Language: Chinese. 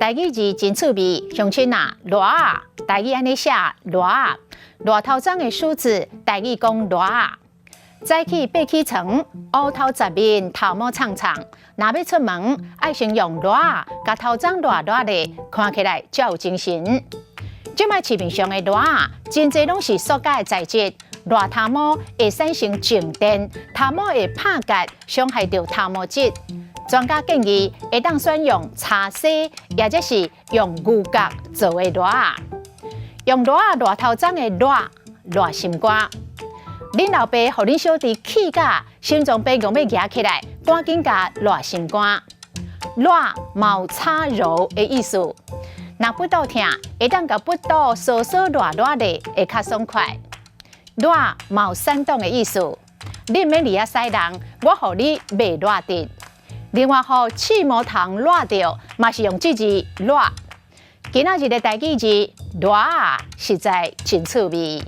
台语字真趣味，乡亲啊，热啊，台语安尼写热啊，热头章的数字，台语讲热啊。早起爬起床，乌头十面，头毛长长。若要出门，爱先用热啊，甲头章热热的，看起来才有精神。即摆市面上的热啊，真侪拢是塑胶的材质，热头毛会产生静电，头毛会拍结，伤害到头毛质。专家建议会当选用茶丝，或者是用牛角做的热啊。用热啊热头章的热心肝。恁老爸互恁小弟气甲心脏病用要夹起来，赶紧甲热心肝。热毛擦柔的意思，若腹肚痛，会当甲腹肚烧烧热热的，会较爽快。热毛煽动的意思，恁免离啊西人，我互你袂热得。另外，互气毛糖热掉，嘛是用这字热。今仔日的台语字热啊，实在真趣味。